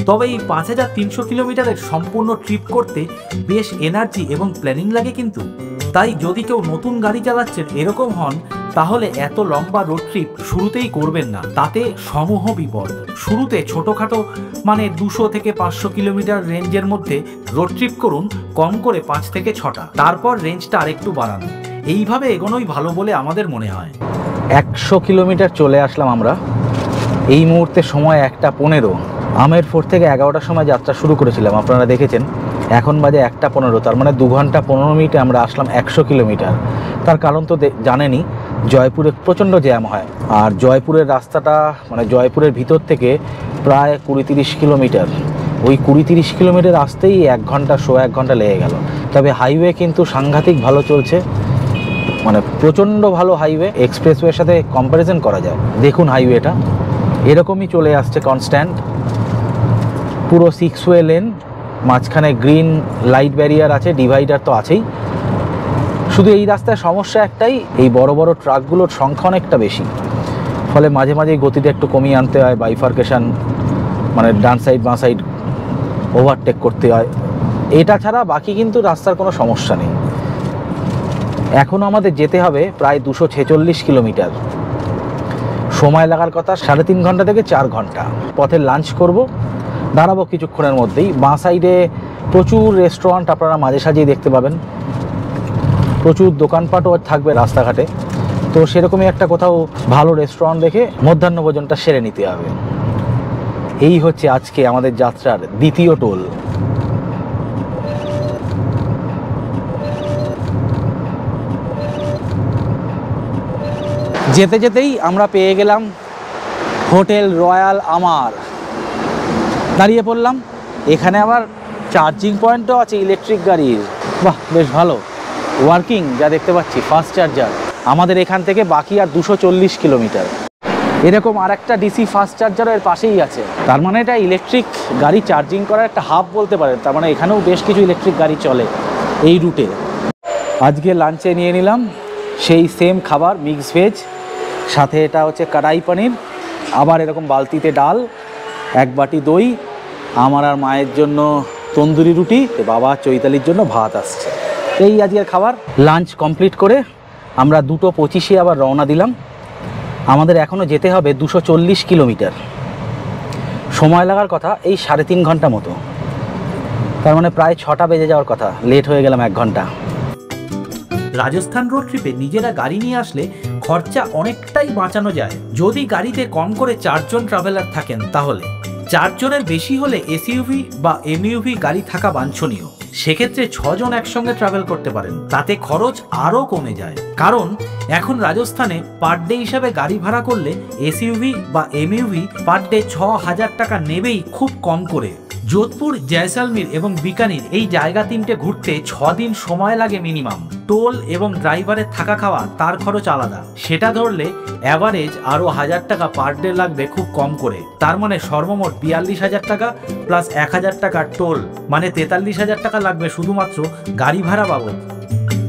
S1: তবে এই 5300 কিলোমিটারের সম্পূর্ণ ট্রিপ করতে বেশ এনার্জি এবং প্ল্যানিং লাগে কিন্তু। তাই যদি কেউ নতুন গাড়ি চালাচ্ছেন এরকম হন, তাহলে এত লম্বা রোড ট্রিপ শুরুতেই করবেন না, তাতে সমূহ বিপদ। শুরুতে ছোটোখাটো মানে 200 থেকে 500 কিলোমিটার রেঞ্জের মধ্যে রোড ট্রিপ করুন, কম করে 5 থেকে 6টা, তারপর রেঞ্জটা আরেকটু বাড়ান। এইভাবে এগোনোই ভালো বলে আমাদের মনে হয়।
S3: 100 কিলোমিটার চলে আসলাম আমরা। এই মুহূর্তে সময় 1টা 15। আমের ফোর্ট থেকে 11টার সময় যাত্রা শুরু করেছিলাম, আপনারা দেখেছেন। এখন বাজে 1টা 15, তার মানে 2 ঘন্টা 15 মিনিটে আমরা আসলাম 100 কিলোমিটার। তার কারণ তো জানেনই, জয়পুরে প্রচণ্ড জ্যাম হয়। আর জয়পুরের রাস্তাটা মানে জয়পুরের ভিতর থেকে প্রায় 20-30 কিলোমিটার। ওই 20-30 কিলোমিটার আসতেই 1 ঘন্টা, 1 ঘন্টা লেগে গেল। তবে হাইওয়ে কিন্তু সাংঘাতিক ভালো চলছে, মানে প্রচণ্ড ভালো হাইওয়ে, এক্সপ্রেসওয়ের সাথে কম্প্যারিজন করা যায়। দেখুন হাইওয়েটা এরকমই চলে আসছে কনস্ট্যান্ট, পুরো 6 ওয়ে লেন, মাঝখানে গ্রিন লাইট ব্যারিয়ার আছে, ডিভাইডার তো আছেই। শুধু এই রাস্তায় সমস্যা একটাই, এই বড় বড় ট্রাকগুলোর সংখ্যা অনেকটা বেশি, ফলে মাঝে মাঝে গতিটা একটু কমিয়ে আনতে হয়। বাইফার্কেশন মানে ডান সাইড বাঁ সাইড ওভারটেক করতে হয়। এটা ছাড়া বাকি কিন্তু রাস্তার কোনো সমস্যা নেই। এখনও আমাদের যেতে হবে প্রায় 246 কিলোমিটার। সময় লাগার কথা 3.5 ঘন্টা থেকে 4 ঘন্টা। পথে লাঞ্চ করব, দাঁড়াবো কিছুক্ষণের মধ্যেই। বাঁ সাইডে প্রচুর রেস্টুরেন্ট আপনারা মাঝে সাঝেই দেখতে পাবেন, প্রচুর দোকানপাটও থাকবে রাস্তাঘাটে। তো সেরকমই একটা কোথাও ভালো রেস্টুরেন্ট দেখে মধ্যাহ্ন ভোজনটা সেরে নিতে হবে। এই হচ্ছে আজকে আমাদের যাত্রার দ্বিতীয় টোল। যেতে যেতেই আমরা পেয়ে গেলাম হোটেল রয়্যাল আমার। দাঁড়িয়ে পড়লাম। এখানে আবার চার্জিং পয়েন্টও আছে ইলেকট্রিক গাড়ির। বাহ, বেশ ভালো ওয়ার্কিং, যা দেখতে পাচ্ছি ফাস্ট চার্জার। আমাদের এখান থেকে বাকি আর 240 কিলোমিটার। এরকম আর একটা ডিসি ফাস্ট চার্জারও এর পাশেই আছে। তার মানে এটা ইলেকট্রিক গাড়ি চার্জিং করার একটা হাব বলতে পারেন। তার মানে এখানেও বেশ কিছু ইলেকট্রিক গাড়ি চলে এই রুটে। আজকে লাঞ্চে নিয়ে নিলাম সেই সেম খাবার, মিক্স ভেজ, সাথে এটা হচ্ছে কড়াই পনির, আবার এরকম বালতিতে ডাল, এক বাটি দই, আমার আর মায়ের জন্য তন্দুরি রুটি, বাবা চৈতালির জন্য ভাত আসছে। এই আজকের খাবার। লাঞ্চ কমপ্লিট করে আমরা 2:25-এ আবার রওনা দিলাম। আমাদের এখনও যেতে হবে 240 কিলোমিটার। সময় লাগার কথা এই 3.5 ঘন্টা মতো। তার মানে প্রায় 6টা বেজে যাওয়ার কথা, লেট হয়ে গেলাম 1 ঘন্টা।
S1: রাজস্থান রোড ট্রিপে নিজেরা গাড়ি নিয়ে আসলে খরচা অনেকটাই বাঁচানো যায়। যদি গাড়িতে কম করে 4 জন ট্রাভেলার থাকেন তাহলে। 4 জনের বেশি হলে এসইউভি বা এমইউভি গাড়ি থাকা বাঞ্ছনীয়। সেক্ষেত্রে 6 জন একসঙ্গে ট্রাভেল করতে পারেন, তাতে খরচ আরও কমে যায়। কারণ এখন রাজস্থানে পার ডে হিসাবে গাড়ি ভাড়া করলে এসইউভি বা এমইউভি পার ডে 6,000 টাকা নেবেই খুব কম করে। যোধপুর, জয়সালমীর এবং বিকানির এই জায়গা 3টে ঘুরতে 6 দিন সময় লাগে মিনিমাম। টোল এবং ড্রাইভারের থাকা খাওয়া তার খরচ আলাদা, সেটা ধরলে অ্যাভারেজ আরও 1000 টাকা পার ডে লাগবে খুব কম করে। তার মানে সর্বমোট 42,000 টাকা প্লাস 1000 টাকা টোল, মানে 43,000 টাকা লাগবে শুধুমাত্র গাড়ি ভাড়া বাবদ।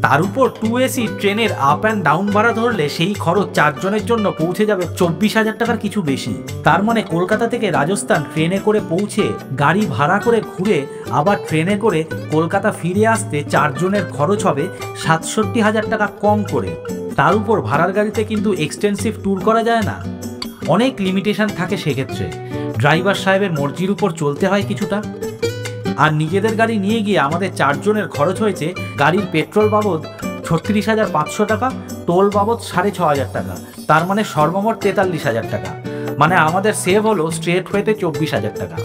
S1: তার উপর 2AC ট্রেনের আপ অ্যান্ড ডাউন ভাড়া ধরলে সেই খরচ 4 জনের জন্য পৌঁছে যাবে 24,000 টাকার কিছু বেশি। তার মানে কলকাতা থেকে রাজস্থান ট্রেনে করে পৌঁছে গাড়ি ভাড়া করে ঘুরে আবার ট্রেনে করে কলকাতা ফিরে আসতে 4 জনের খরচ হবে 67,000 টাকা কম করে। তার উপর ভাড়ার গাড়িতে কিন্তু এক্সটেন্সিভ ট্যুর করা যায় না, অনেক লিমিটেশন থাকে। সেক্ষেত্রে ড্রাইভার সাহেবের মর্জির উপর চলতে হয় কিছুটা। আর নিজেদের গাড়ি নিয়ে গিয়ে আমাদের 4 জনের খরচ হয়েছে গাড়ির পেট্রোল বাবদ 36,500 টাকা, টোল বাবদ 6,500 টাকা। তার মানে সর্বমোট 43,000 টাকা। মানে আমাদের সেভ হলো স্ট্রেট ওয়েতে 24,000 টাকা।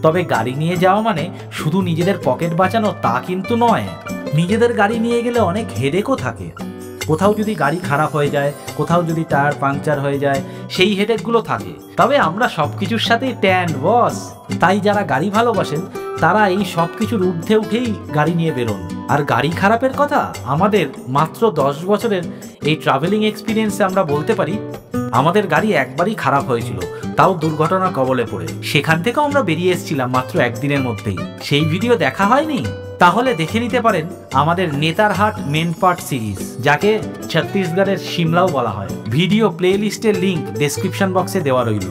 S1: তবে গাড়ি নিয়ে যাওয়া মানে শুধু নিজেদের পকেট বাঁচানো তা কিন্তু নয়। নিজেদের গাড়ি নিয়ে গেলে অনেক হেডেকও থাকে। কোথাও যদি গাড়ি খারাপ হয়ে যায়, কোথাও যদি টায়ার পাংচার হয়ে যায়, সেই হেডেকগুলো থাকে। তবে আমরা সব কিছুর সাথেই ট্যান্ড বস, তাই যারা গাড়ি ভালোবাসেন তারা এই সব কিছুর ঊর্ধ্বে উঠেই গাড়ি নিয়ে বেরোন। আর গাড়ি খারাপের কথা, আমাদের মাত্র 10 বছরের এই ট্রাভেলিং এক্সপিরিয়েন্সে আমরা বলতে পারি আমাদের গাড়ি একবারই খারাপ হয়েছিল, তাও দুর্ঘটনার কবলে পড়ে। সেখান থেকেও আমরা বেরিয়ে এসেছিলাম মাত্র 1 দিনের মধ্যেই। সেই ভিডিও দেখা হয়নি? তাহলে দেখে নিতে পারেন আমাদের নেতারহাট মেন পার্ট সিরিজ, যাকে ছত্তিশগড়ের শিমলাও বলা হয়। ভিডিও প্লে লিস্টের লিঙ্ক ডেসক্রিপশন বক্সে দেওয়া রইল।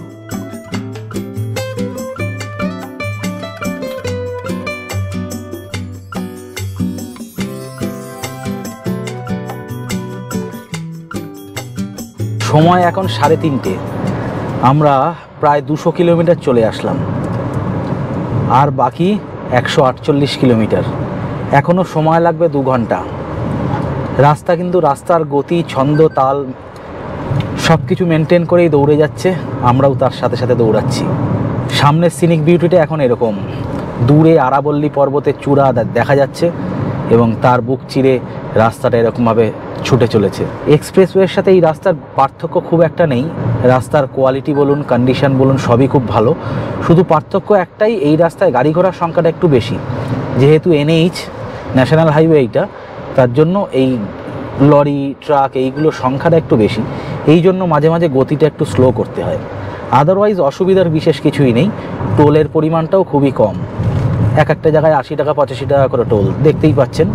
S3: সময় এখন 3:30। আমরা প্রায় 200 কিলোমিটার চলে আসলাম, আর বাকি 148 কিলোমিটার। এখনও সময় লাগবে 2 ঘন্টা। রাস্তা কিন্তু রাস্তার গতি, ছন্দ, তাল সব কিছু মেনটেন করেই দৌড়ে যাচ্ছে, আমরাও তার সাথে সাথে দৌড়াচ্ছি। সামনের সিনিক বিউটিটা এখন এরকম, দূরে আরাবল্লী পর্বতের চূড়া দেখা যাচ্ছে এবং তার বুক চিরে রাস্তাটা এরকমভাবে ছুটে চলেছে। এক্সপ্রেসওয়ের সাথে এই রাস্তার পার্থক্য খুব একটা নেই। রাস্তার কোয়ালিটি বলুন, কন্ডিশন বলুন, সবই খুব ভালো। শুধু পার্থক্য একটাই, এই রাস্তায় গাড়ি ঘোড়ার সংখ্যাটা একটু বেশি। যেহেতু NH ন্যাশনাল হাইওয়ে এইটা, তার জন্য এই লরি, ট্রাক এইগুলোর সংখ্যাটা একটু বেশি। এই জন্য মাঝে মাঝে গতিটা একটু স্লো করতে হয়। আদারওয়াইজ অসুবিধার বিশেষ কিছুই নেই। টোলের পরিমাণটাও খুবই কম, এক একটা জায়গায় 80 টাকা 85 টাকা করে টোল, দেখতেই পাচ্ছেন।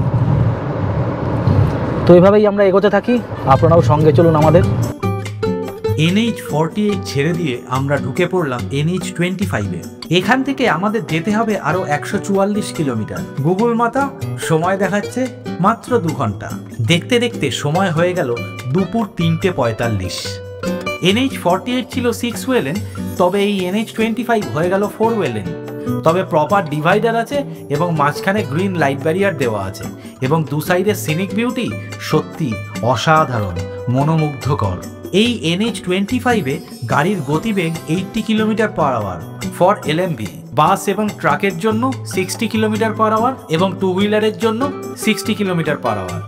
S3: তো এভাবেই আমরা এগোতে থাকি, আপনারাও সঙ্গে চলুন আমাদের।
S1: NH48 ছেড়ে দিয়ে আমরা ঢুকে পড়লাম NH25-এ। এখান থেকে আমাদের যেতে হবে আরো 144 কিলোমিটার। গুগল মাতা সময় দেখাচ্ছে মাত্র 2 ঘন্টা। দেখতে দেখতে সময় হয়ে গেল দুপুর 3:45। NH48 ছিল 6 ওয়ে লেন, তবে এই NH25 হয়ে গেল 4 ওয়ে লেন। তবে প্রপার ডিভাইডার আছে এবং মাঝখানে গ্রিন লাইট ব্যারিয়ার দেওয়া আছে, এবং দু সাইডের সিনিক বিউটি সত্যি অসাধারণ, মনোমুগ্ধকর। এই NH25-এ গাড়ির গতিবেগ 80 kilometre per hour. For LMV. Bus এবং ট্রাকের জন্য 60 কিলোমিটার পার আওয়ার এবং টু হুইলারের জন্য 60 কিলোমিটার পার আওয়ার।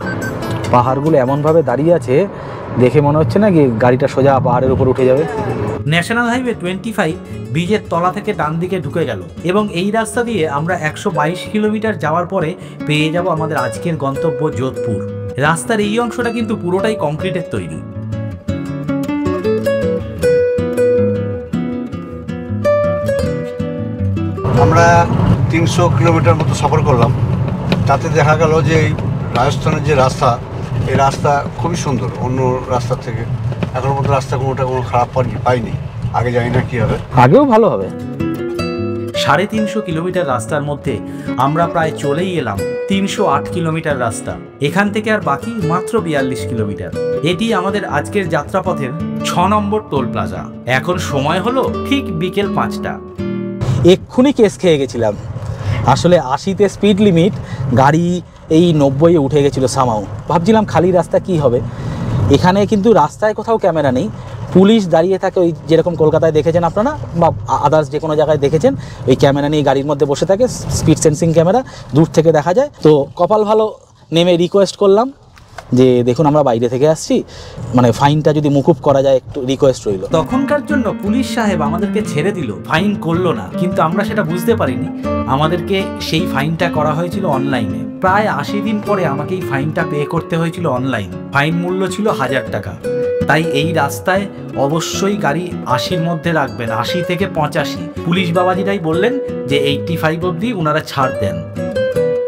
S3: পাহাড়গুলো এমনভাবে দাঁড়িয়ে আছে, দেখে মনে হচ্ছে না কি গাড়িটা সোজা পাহাড়ের উপর উঠে যাবে।
S1: ন্যাশনাল হাইওয়ে 25 ব্রিজের তলা থেকে ডান দিকে ঢুকে গেল এবং এই রাস্তা দিয়ে আমরা 122 কিলোমিটার যাওয়ার পরে পেয়ে যাব আমাদের আজকের গন্তব্য যোধপুর। রাস্তার এই অংশটা কিন্তু পুরোটাই কংক্রিটের তৈরি।
S5: আমরা 300 কিলোমিটার মতো সফর করলাম। তাতে দেখা গেল যে এই রাজস্থানের যে রাস্তা, এই রাস্তা খুবই সুন্দর অন্য রাস্তার থেকে। এখনো পর্যন্ত রাস্তা কোনো খারাপ পাইনি। আগে জানি না কী হবে,
S3: আগেও ভালো হবে।
S1: 350 কিলোমিটার রাস্তার মধ্যে আমরা প্রায় চলেই এলাম 308 কিলোমিটার রাস্তা। এখান থেকে আর বাকি মাত্র 42 কিলোমিটার। এটি আমাদের আজকের যাত্রাপথের 6 নম্বর টোল প্লাজা। এখন সময় হলো ঠিক বিকেল 5টা।
S3: এক্ষুনি কেস খেয়ে গেছিলাম। আসলে 80তে স্পিড লিমিট, গাড়ি এই 90-এ উঠে গেছিলো সামাও। ভাবছিলাম খালি রাস্তা কি হবে। এখানে কিন্তু রাস্তায় কোথাও ক্যামেরা নেই, পুলিশ দাঁড়িয়ে থাকে ওই যেরকম কলকাতায় দেখেছেন আপনারা বা আদার্স যে কোনো জায়গায় দেখেছেন, ওই ক্যামেরা নিয়ে গাড়ির মধ্যে বসে থাকে, স্পিড সেন্সিং ক্যামেরা, দূর থেকে দেখা যায়। তো কপাল ভালো, নেমে রিকোয়েস্ট করলাম যে দেখুন আমরা বাইরে থেকে আসছি, মানে ফাইনটা যদি মুকুব করা যায় একটু রিকোয়েস্ট রইল।
S1: তখনকার জন্য পুলিশ সাহেব আমাদেরকে ছেড়ে দিল, ফাইন করলো না। কিন্তু আমরা সেটা বুঝতে পারিনি, আমাদেরকে সেই ফাইনটা করা হয়েছিল অনলাইনে। প্রায় 80 দিন পরে আমাকে এই ফাইনটা পে করতে হয়েছিল অনলাইন। ফাইন মূল্য ছিল 1000 টাকা। তাই এই রাস্তায় অবশ্যই গাড়ি 80-র মধ্যে রাখবেন, 80 থেকে 85। পুলিশ বাবাজিরাই বললেন যে 85 অবধি ওনারা ছাড় দেন।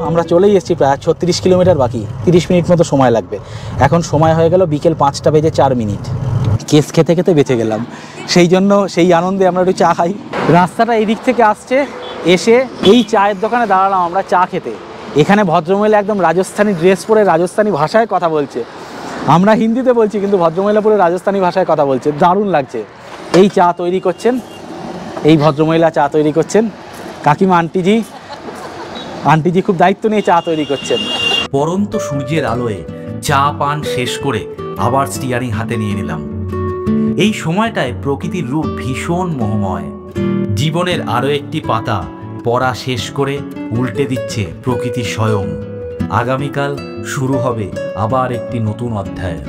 S3: আমরা চলেই এসেছি, প্রায় 36 কিলোমিটার বাকি, 30 মিনিট মতো সময় লাগবে। এখন সময় হয়ে গেল বিকেল 5টা বেজে 4 মিনিট। কেস খেতে খেতে বেঁচে গেলাম, সেই জন্য সেই আনন্দে আমরা একটু চা খাই। রাস্তাটা এই দিক থেকে আসছে, এসে এই চায়ের দোকানে দাঁড়ালাম আমরা চা খেতে। এখানে ভদ্রমহিলা একদম রাজস্থানী ড্রেস পরে রাজস্থানী ভাষায় কথা বলছে। আমরা হিন্দিতে বলছি কিন্তু ভদ্রমহিলা পরে রাজস্থানী ভাষায় কথা বলছে, দারুণ লাগছে। এই চা তৈরি করছেন, এই ভদ্রমহিলা চা তৈরি করছেন। কাকিমা, আন্টিজি খুব দায়িত্ব নিয়ে চা তৈরি করছেন।
S1: পরন্ত সূর্যের আলোয় চা পান শেষ করে আবার স্টিয়ারিং হাতে নিয়ে নিলাম। এই সময়টায় প্রকৃতির রূপ ভীষণ মোহময়। জীবনের আরো একটি পাতা পড়া শেষ করে উল্টে দিচ্ছে প্রকৃতি স্বয়ং। আগামীকাল শুরু হবে আবার একটি নতুন অধ্যায়।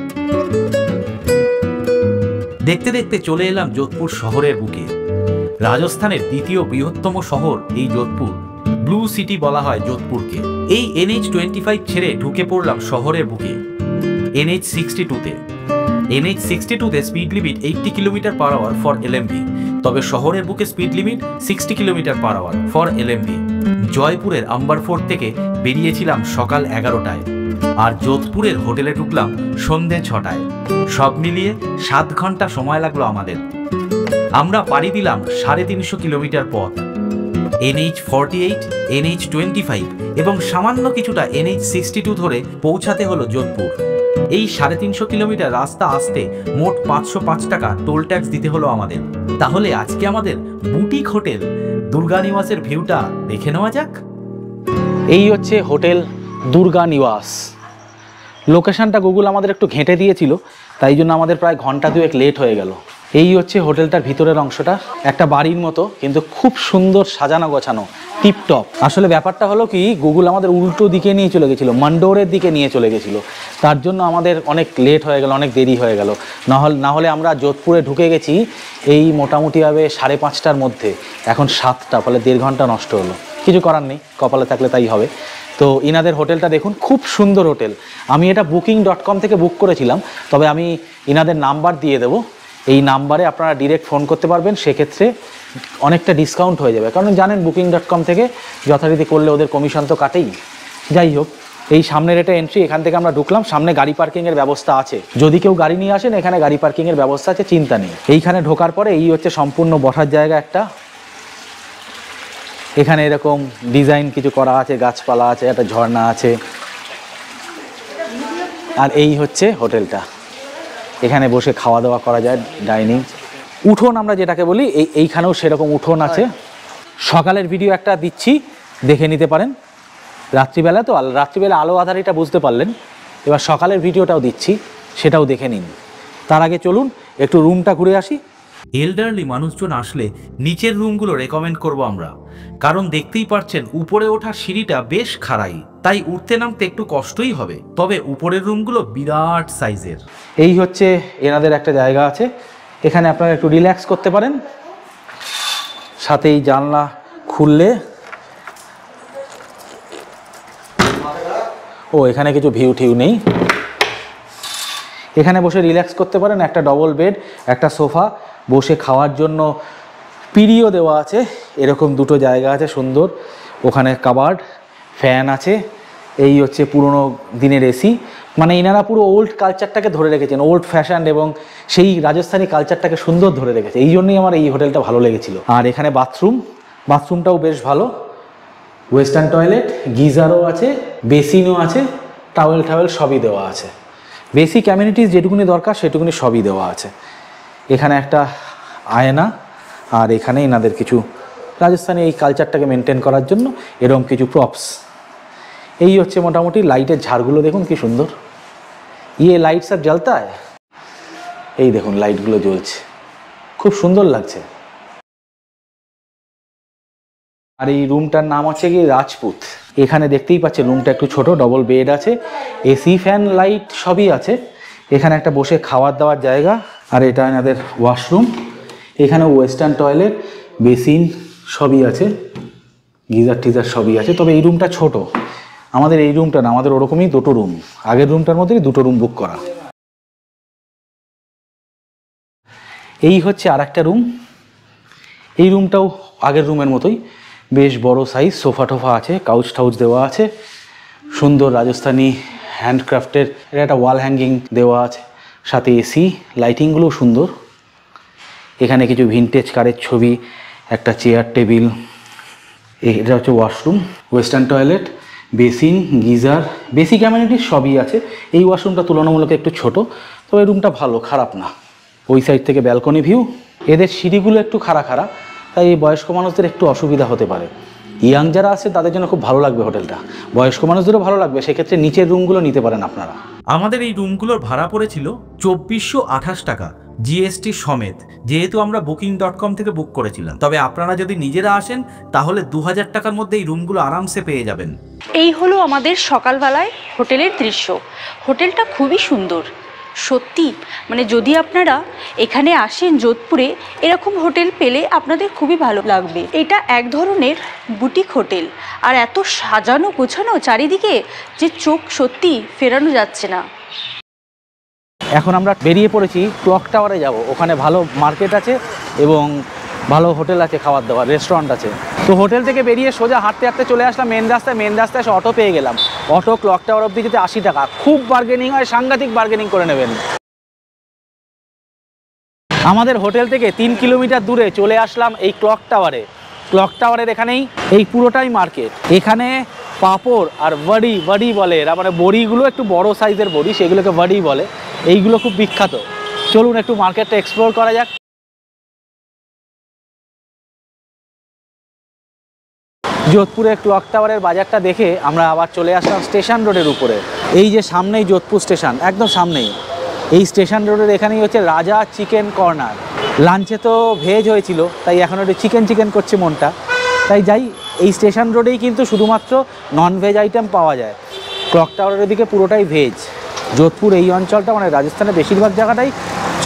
S1: দেখতে দেখতে চলে এলাম যোধপুর শহরের বুকে। রাজস্থানের দ্বিতীয় বৃহত্তম শহর এই যোধপুর। ব্লু সিটি বলা হয় যোধপুরকে। এই NH25 ছেড়ে ঢুকে পড়লাম শহরের বুকে NH62-তে। NH62-তে speed limit 80 kilometre per hour for LMV, তবে শহরের বুকে speed limit 60 kilometre per hour for LMV. জয়পুরের আম্বার ফোর্ট থেকে বেরিয়েছিলাম সকাল 11টায় আর যোধপুরের হোটেলে ঢুকলাম সন্ধ্যে 6টায়। সব মিলিয়ে 7 ঘন্টা সময় লাগলো আমাদের। আমরা পাড়ি দিলাম 350 কিলোমিটার পথ। NH48, NH25 এবং সামান্য কিছুটা NH62 ধরে পৌঁছাতে হলো যোধপুর। এই 350 কিলোমিটার রাস্তা আসতে মোট 505 টাকা টোল ট্যাক্স দিতে হলো আমাদের। তাহলে আজকে আমাদের বুটিক হোটেল দুর্গা নিবাসের ভিউটা দেখে নেওয়া যাক।
S3: এই হচ্ছে হোটেল দুর্গা নিবাস। লোকেশনটা গুগল আমাদের একটু ঘেঁটে দিয়েছিল, তাই জন্য আমাদের প্রায় ঘন্টা 2 লেট হয়ে গেল। এই হচ্ছে হোটেলটার ভিতরের অংশটা, একটা বাড়ির মতো কিন্তু খুব সুন্দর সাজানো গোছানো, টিপটপ। আসলে ব্যাপারটা হলো কি, গুগল আমাদের উল্টো দিকে নিয়ে চলে গেছিলো, মন্ডোরের দিকে নিয়ে চলে গেছিলো, তার জন্য আমাদের অনেক লেট হয়ে গেল, অনেক দেরি হয়ে গেল। না হলে আমরা যোধপুরে ঢুকে গেছি এই মোটামুটিভাবে 5:30টার মধ্যে, এখন 7টা, ফলে 1.5 ঘন্টা নষ্ট হলো। কিছু করার নেই, কপালে থাকলে তাই হবে। তো ইনাদের হোটেলটা দেখুন, খুব সুন্দর হোটেল। আমি এটা booking.com থেকে বুক করেছিলাম, তবে আমি ইনাদের নাম্বার দিয়ে দেবো। এই নাম্বারে আপনারা ডিরেক্ট ফোন করতে পারবেন, সেক্ষেত্রে অনেকটা ডিসকাউন্ট হয়ে যাবে। কারণ জানেন booking.com থেকে যথারীতি করলে ওদের কমিশন তো কাটেই। যাই হোক, এই সামনের এটা এন্ট্রি, এখান থেকে আমরা ঢুকলাম। সামনে গাড়ি পার্কিংয়ের ব্যবস্থা আছে, যদি কেউ গাড়ি নিয়ে আসেন এখানে গাড়ি পার্কিংয়ের ব্যবস্থা আছে, চিন্তা নেই। এইখানে ঢোকার পরে এই হচ্ছে সম্পূর্ণ বসার জায়গা একটা। এখানে এরকম ডিজাইন কিছু করা আছে, গাছপালা আছে, একটা ঝর্ণা আছে। আর এই হচ্ছে হোটেলটা, এখানে বসে খাওয়া দাওয়া করা যায়, ডাইনিং। উঠোন আমরা যেটাকে বলি, এইখানেও সেরকম উঠোন আছে। সকালের ভিডিও একটা দিচ্ছি, দেখে নিতে পারেন। রাত্রিবেলা তো, রাত্রিবেলা আলো আধারিটা বুঝতে পারলেন। এবার সকালের ভিডিওটাও দিচ্ছি, সেটাও দেখে নিন। তার আগে চলুন একটু রুমটা ঘুরে আসি,
S1: এল্ডারলি মানুষজন আসলে নিচের রুমগুলো রেকমেন্ড করব আমরা, কারণ দেখতেই পাচ্ছেন উপরে ওঠার সিঁড়িটা বেশ খাড়াই, তাই উঠতে নামতে একটু কষ্টই হবে। তবে উপরের রুমগুলো বিরাট সাইজের।
S3: এই হচ্ছে এনাদের একটা জায়গা আছে, এখানে আপনারা একটু রিল্যাক্স করতে পারেন। সাথেই জানলা খুললে এখানে কিছু ভিউ টিউ নেই, এখানে বসে রিল্যাক্স করতে পারেন। একটা ডবল বেড, একটা সোফা, বসে খাওয়ার জন্য পিড়িও দেওয়া আছে, এরকম দুটো জায়গা আছে সুন্দর। ওখানে কাবার্ড, ফ্যান আছে। এই হচ্ছে পুরনো দিনের এসি, মানে এনারা পুরো ওল্ড কালচারটাকে ধরে রেখেছেন, ওল্ড ফ্যাশন এবং সেই রাজস্থানী কালচারটাকে সুন্দর ধরে রেখেছে। এই জন্যই আমার এই হোটেলটা ভালো লেগেছিল। আর এখানে বাথরুমটাও বেশ ভালো, ওয়েস্টার্ন টয়লেট, গিজারও আছে, বেসিনও আছে, টাওয়েল সবই দেওয়া আছে। বেসিক অ্যামিনিটিস যেটুকুনি দরকার সেটুকুনি সবই দেওয়া আছে। এখানে একটা আয়না, আর এখানে এনাদের কিছু রাজস্থানী এই কালচারটাকে মেনটেন করার জন্য এরকম কিছু প্রপস। এই হচ্ছে মোটামুটি। লাইটের ঝাড়গুলো দেখুন কি সুন্দর, লাইট সব জ্বলতা হয়। এই দেখুন লাইটগুলো জ্বলছে, খুব সুন্দর লাগছে। আর এই রুমটার নাম হচ্ছে কি রাজপুত। এখানে দেখতেই পাচ্ছেন রুমটা একটু ছোট, ডবল বেড আছে, এসি, ফ্যান, লাইট সবই আছে। এখানে একটা বসে খাওয়ার দাওয়ার জায়গা, আর এটা এনাদের ওয়াশরুম। এখানে ওয়েস্টার্ন টয়লেট, বেসিন সবই আছে, গিজার টিজার সবই আছে। তবে এই রুমটা ছোট, আমাদের এই রুমটা না, আমাদের ওরকমই দুটো রুম, আগের রুমটার মধ্যেই দুটো রুম বুক করা। এই হচ্ছে আর একটা রুম, এই রুমটাও আগের রুমের মতোই, বেশ বড় সাইজ, সোফা টোফা আছে, কাউচ টাউচ দেওয়া আছে, সুন্দর রাজস্থানী হ্যান্ডক্রাফটের এটা একটা ওয়াল হ্যাঙ্গিং দেওয়া আছে, সাথে এসি, লাইটিংগুলোও সুন্দর। এখানে কিছু ভিনটেজ কারের ছবি, একটা চেয়ার টেবিল। এটা হচ্ছে washroom, western toilet, basin, geyser, basic amenities সবই আছে। এই ওয়াশরুমটা তুলনামূলক একটু ছোট, তবে রুমটা ভালো, খারাপ না। ওই সাইড থেকে ব্যালকনি ভিউ। এদের সিঁড়িগুলো একটু খাড়া, তাই এই বয়স্ক মানুষদের একটু অসুবিধা হতে পারে। ইয়াং যারা আছে তাদের জন্য খুব ভালো লাগবে হোটেলটা, বয়স্ক মানুষদেরও ভালো লাগবে, সেক্ষেত্রে নিচের রুমগুলো নিতে পারেন আপনারা।
S1: আমাদের এই রুমগুলোর ভাড়া পড়েছিল 2428 টাকা জিএসটি সমেত, যেহেতু আমরা booking.com থেকে বুক করেছিলাম। তবে আপনারা যদি নিজেরা আসেন তাহলে 2000 টাকার মধ্যে এই রুমগুলো আরামসে পেয়ে যাবেন।
S2: এই হলো আমাদের সকালবেলায় হোটেলের দৃশ্য। হোটেলটা খুবই সুন্দর সত্যি, মানে যদি আপনারা এখানে আসেন যোধপুরে, এরকম হোটেল পেলে আপনাদের খুবই ভালো লাগবে। এটা এক ধরনের বুটিক হোটেল, আর এত সাজানো গোছানো চারিদিকে যে চোখ সত্যি ফেরানো যাচ্ছে না।
S3: এখন আমরা বেরিয়ে পড়েছি ক্লক টাওয়ারে যাব, ওখানে ভালো মার্কেট আছে এবং ভালো হোটেল আছে, খাবার দাবার রেস্টুরেন্ট আছে। তো হোটেল থেকে বেরিয়ে সোজা হাঁটতে হাঁটতে চলে আসলাম মেন রাস্তায় এসে অটো পেয়ে গেলাম। অটো ক্লক টাওয়ার অবধি যেতে 80 টাকা, খুব বার্গেনিং হয়, সাংঘাতিক বার্গেনিং করে নেবেন। আমাদের হোটেল থেকে 3 কিলোমিটার দূরে চলে আসলাম এই ক্লক টাওয়ারে। ক্লক টাওয়ারের এখানেই এই পুরোটাই মার্কেট। এখানে পাঁপড় আর বড়ি বলে, এরা মানে বড়িগুলো একটু বড় সাইজের বড়ি, সেগুলোকে বড়ি বলে, এইগুলো খুব বিখ্যাত। চলুন একটু মার্কেটটা এক্সপ্লোর করা যাক। যোধপুরের ক্লক টাওয়ারের বাজারটা দেখে আমরা আবার চলে আসলাম স্টেশন রোডের উপরে। এই যে সামনেই যোধপুর স্টেশন, একদম সামনেই এই স্টেশন রোডের এখানেই হচ্ছে রাজা চিকেন কর্নার। লাঞ্চে তো ভেজ হয়েছিল, তাই এখন একটু চিকেন করছে মনটা, তাই যাই। এই স্টেশন রোডেই কিন্তু শুধুমাত্র ননভেজ আইটেম পাওয়া যায়, ক্লক টাওয়ারের দিকে পুরোটাই ভেজ। যোধপুর এই অঞ্চলটা মানে রাজস্থানের বেশিরভাগ জায়গাটাই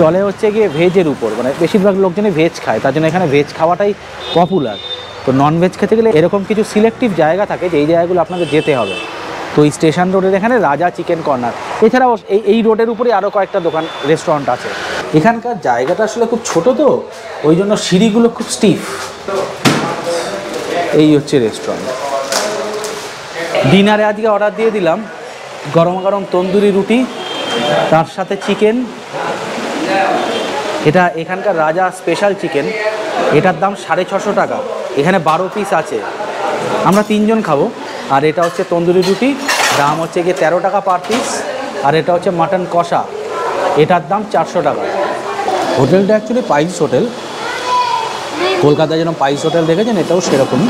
S3: চলে হচ্ছে গিয়ে ভেজের উপর, মানে বেশিরভাগ লোকজনই ভেজ খায়, তার জন্য এখানে ভেজ খাওয়াটাই পপুলার। তো ননভেজ খেতে গেলে এরকম কিছু সিলেক্টিভ জায়গা থাকে, যেই জায়গাগুলো আপনাদের যেতে হবে। তো এই স্টেশন রোডের এখানে রাজা চিকেন কর্নার, এছাড়াও এই রোডের উপরে আরও কয়েকটা দোকান রেস্টুরেন্ট আছে। এখানকার জায়গাটা আসলে খুব ছোট, তো ওই জন্য সিঁড়িগুলো খুব স্টিফ। এই হচ্ছে রেস্টুরেন্ট। ডিনারে আজকে অর্ডার দিয়ে দিলাম গরম গরম তন্দুরি রুটি, তার সাথে চিকেন। এটা এখানকার রাজা স্পেশাল চিকেন, এটার দাম 650 টাকা। এখানে 12 পিস আছে, আমরা 3 জন খাবো। আর এটা হচ্ছে তন্দুরি রুটি, দাম হচ্ছে গিয়ে 13 টাকা পার পিস। আর এটা হচ্ছে মাটন কষা, এটার দাম 400 টাকা। হোটেলটা অ্যাকচুয়ালি পাইস হোটেল, কলকাতায় যেরকম পাইস হোটেল দেখেছেন এটাও সেরকমই।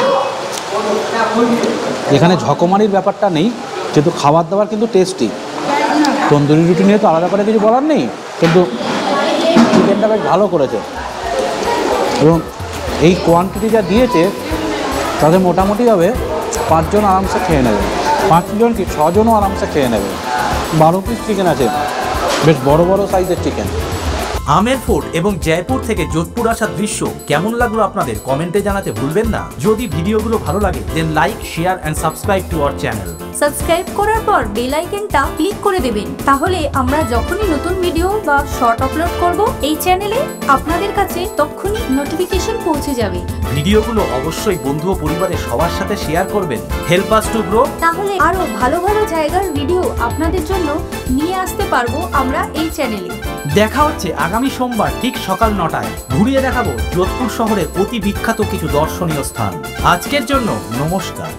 S3: এখানে ঝকমারির ব্যাপারটা নেই, যেহেতু খাবার দাবার কিন্তু টেস্টি। তন্দুরি রুটি নিয়ে তো আলাদা করে কিছু বলার নেই, কিন্তু চিকেনটা বেশ ভালো করেছে। এবং এই কোয়ান্টিটি যা দিয়েছে তাদের মোটামুটি হবে 5 জন আরামসে খেয়ে নেবে, 5 জন কি 6 জনও আরামসে খেয়ে নেবে। 12 পিস চিকেন আছে, বেশ বড় বড় সাইজের চিকেন।
S1: আমের ফোর্ট এবং জয়পুর থেকে যোধপুর আসার দৃশ্য কেমন লাগলো আপনাদের কমেন্টে জানাতে ভুলবেন না। যদি ভিডিওগুলো ভালো লাগে then like, share and subscribe to our channel.
S6: Subscribe করার পর বেল আইকনটা ক্লিক করে দেবেন, তাহলে আমরা যখনই নতুন ভিডিও বা শর্ট আপলোড করব এই চ্যানেলে আপনাদের কাছে তখনই নোটিফিকেশন পৌঁছে যাবে।
S1: ভিডিওগুলো অবশ্যই বন্ধু ও পরিবারের সবার সাথে শেয়ার করবেন। Help us to grow.
S6: তাহলে আরো ভালো ভালো জায়গার ভিডিও আপনাদের জন্য নিয়ে আসতে পারবো আমরা এই চ্যানেলে।
S1: দেখা হচ্ছে আগামী সোমবার ঠিক সকাল 9টায়। ঘুরিয়ে দেখাবো যোধপুর শহরের অতি বিখ্যাত কিছু দর্শনীয় স্থান। আজকের জন্য নমস্কার।